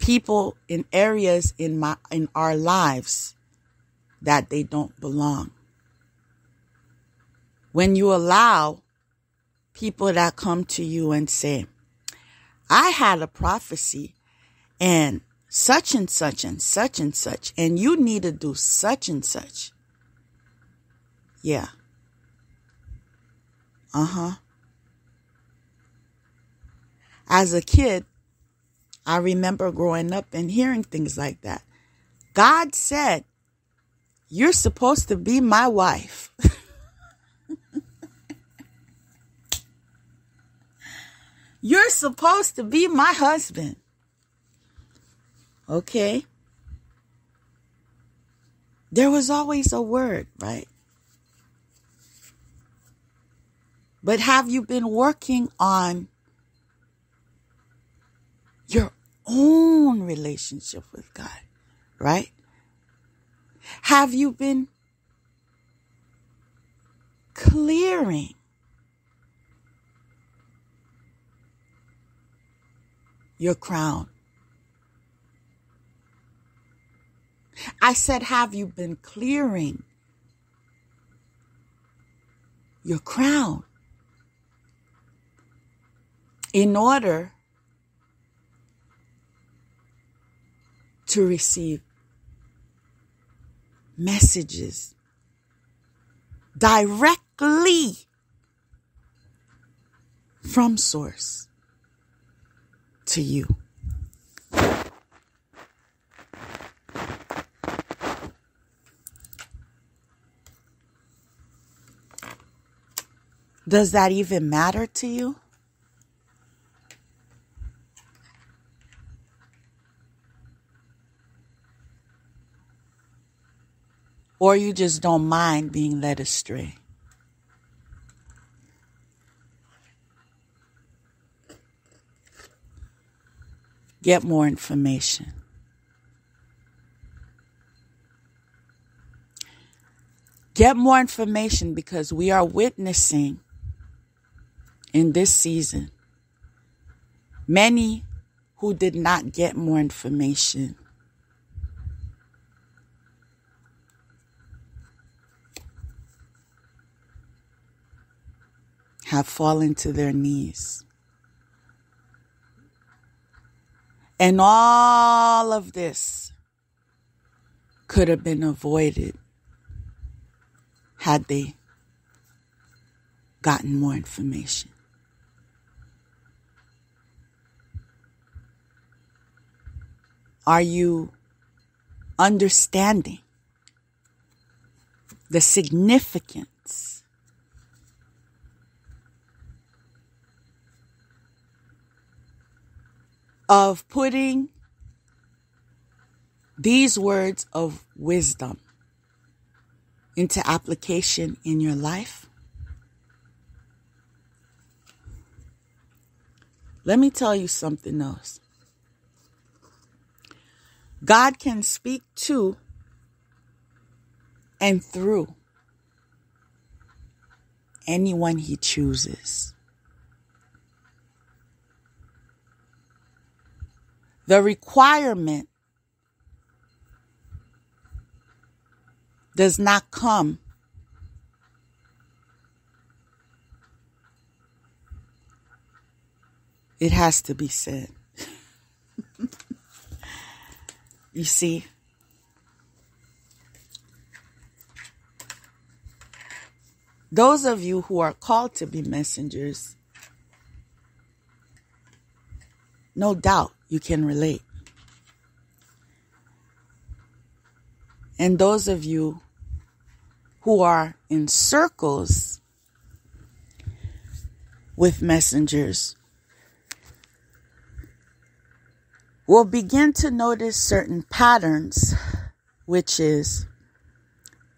people in areas in our lives that they don't belong. When you allow people that come to you and say, I had a prophecy and such and such and such and such, and you need to do such and such. Yeah. As a kid, I remember growing up and hearing things like that. God said, you're supposed to be my wife. You're supposed to be my husband. Okay? There was always a word, right? But have you been working on your own relationship with God, right? Have you been clearing your crown? I said, have you been clearing your crown in order to receive messages directly from source to you? Does that even matter to you? Or you just don't mind being led astray? Get more information. Get more information, because we are witnessing in this season many who did not get more information have fallen to their knees. And all of this could have been avoided had they gotten more information. Are you understanding the significance of putting these words of wisdom into application in your life? Let me tell you something else. God can speak to and through anyone he chooses. The requirement does not come it has to be said. You see, those of you who are called to be messengers, no doubt you can relate. And those of you who are in circles with messengers will begin to notice certain patterns, which is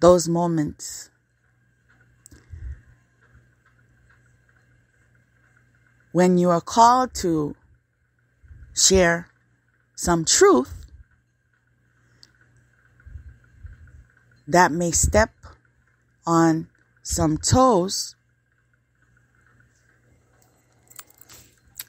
those moments when you are called to share some truth that may step on some toes,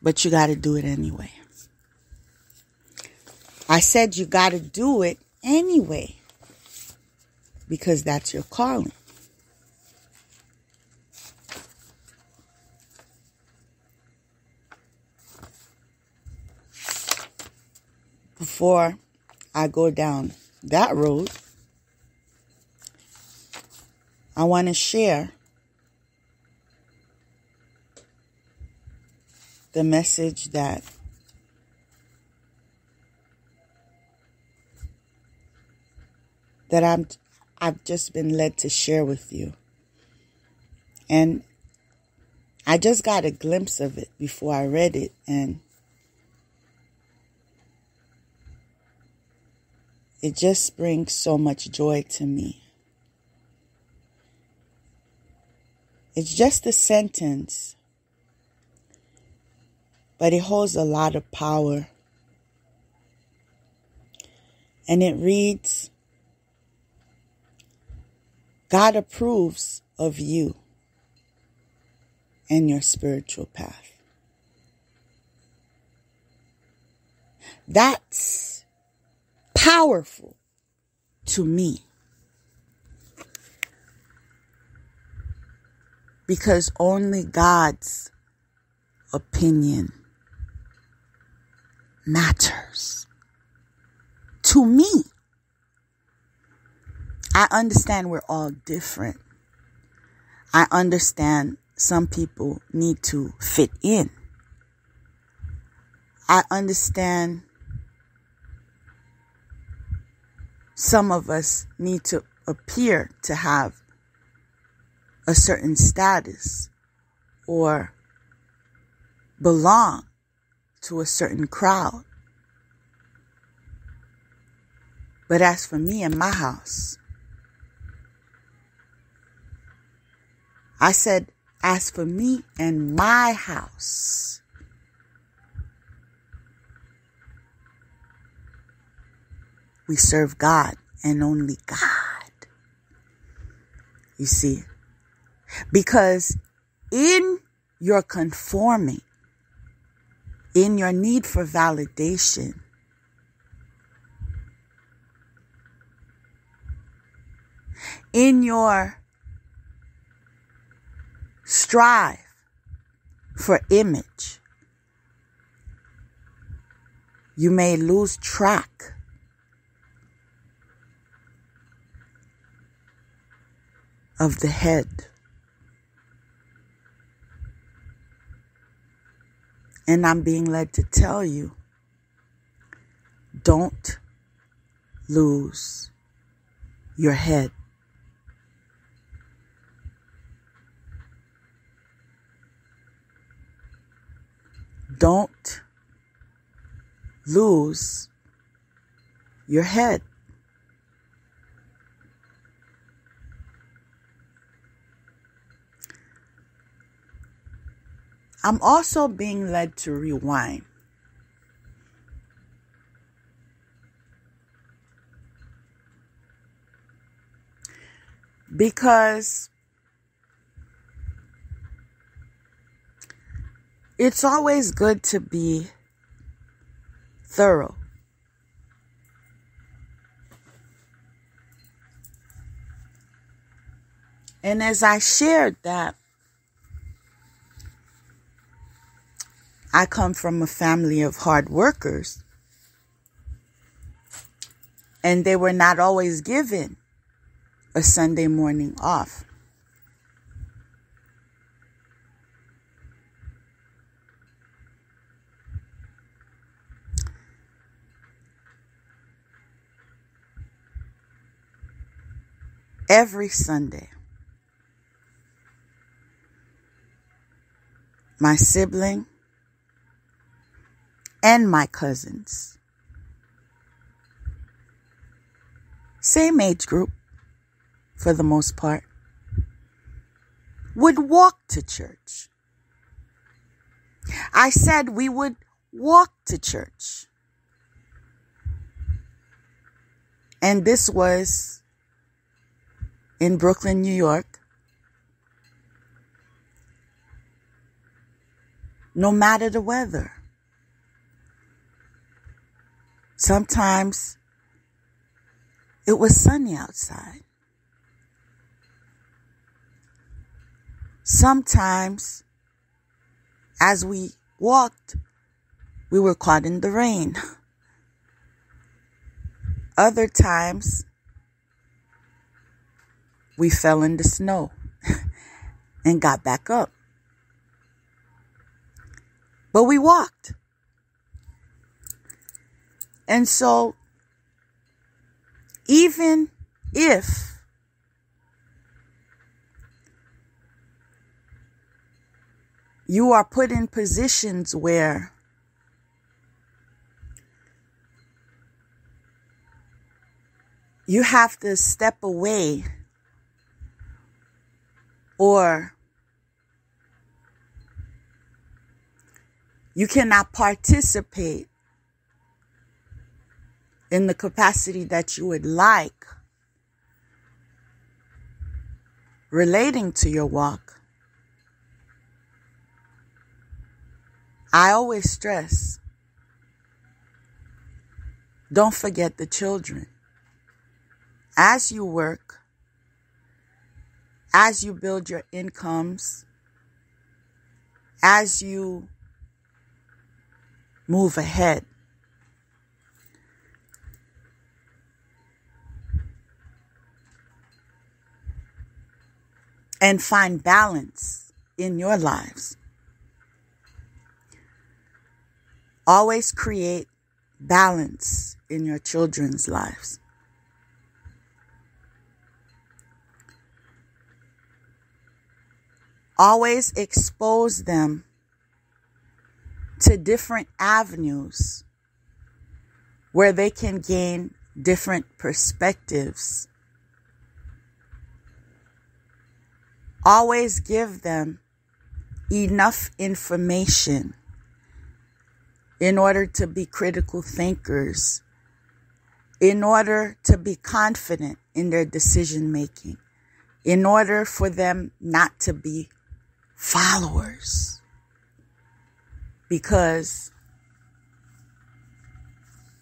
but you got to do it anyway. I said you got to do it anyway, because that's your calling. Before I go down that road, I want to share the message that I've just been led to share with you. And I just got a glimpse of it before I read it, and it just brings so much joy to me. It's just a sentence, but it holds a lot of power. And it reads, God approves of you and your spiritual path. That's powerful to me, because only God's opinion matters to me. I understand we're all different. I understand some people need to fit in. I understand some of us need to appear to have a certain status or belong to a certain crowd. But as for me and my house, I said, as for me and my house, we serve God and only God. You see, because in your conforming, in your need for validation, in your strive for image, you may lose track of the head. And I'm being led to tell you, don't lose your head. Don't lose your head. I'm also being led to rewind. Because it's always good to be thorough. And as I shared that, I come from a family of hard workers, and they were not always given a Sunday morning off. Every Sunday, my sibling and my cousins, same age group for the most part, would walk to church. I said we would walk to church. And this was in Brooklyn, New York. No matter the weather. Sometimes it was sunny outside. Sometimes as we walked, we were caught in the rain. Other times we fell in the snow and got back up. But we walked. And so, even if you are put in positions where you have to step away or you cannot participate in the capacity that you would like relating to your walk, I always stress, don't forget the children. As you work, as you build your incomes, as you move ahead, and find balance in your lives. Always create balance in your children's lives. Always expose them to different avenues where they can gain different perspectives. Always give them enough information in order to be critical thinkers, in order to be confident in their decision making, in order for them not to be followers. Because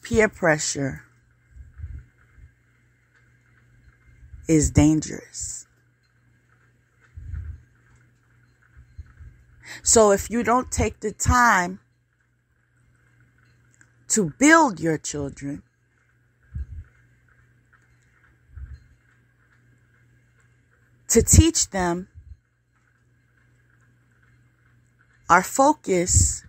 peer pressure is dangerous. So if you don't take the time to build your children, to teach them, our focus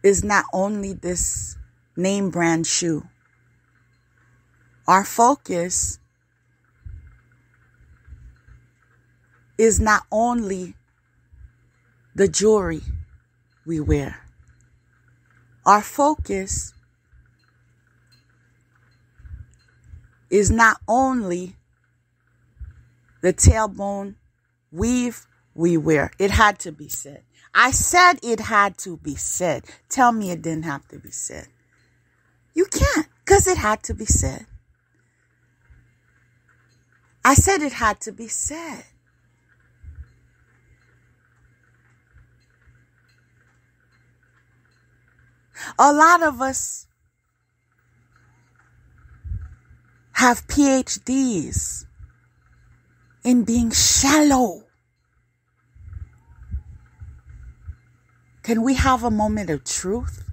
is not only this name brand shoe. Our focus is not only the jewelry we wear. Our focus is not only the tailbone weave we wear. It had to be said. I said it had to be said. Tell me it didn't have to be said. You can't, because it had to be said. I said it had to be said. A lot of us have PhDs in being shallow. Can we have a moment of truth?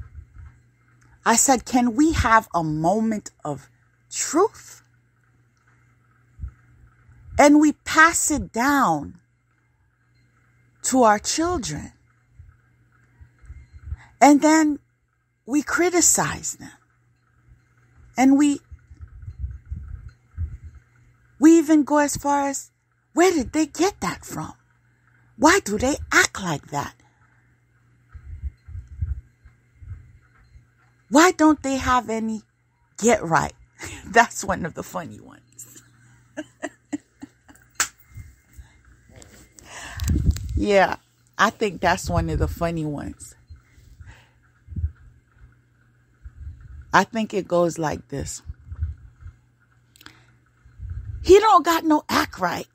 I said, can we have a moment of truth? And we pass it down to our children. And then we criticize them. And we even go as far as, where did they get that from? Why do they act like that? Why don't they have any get right? That's one of the funny ones. Yeah, I think that's one of the funny ones. I think it goes like this. He don't got no act right.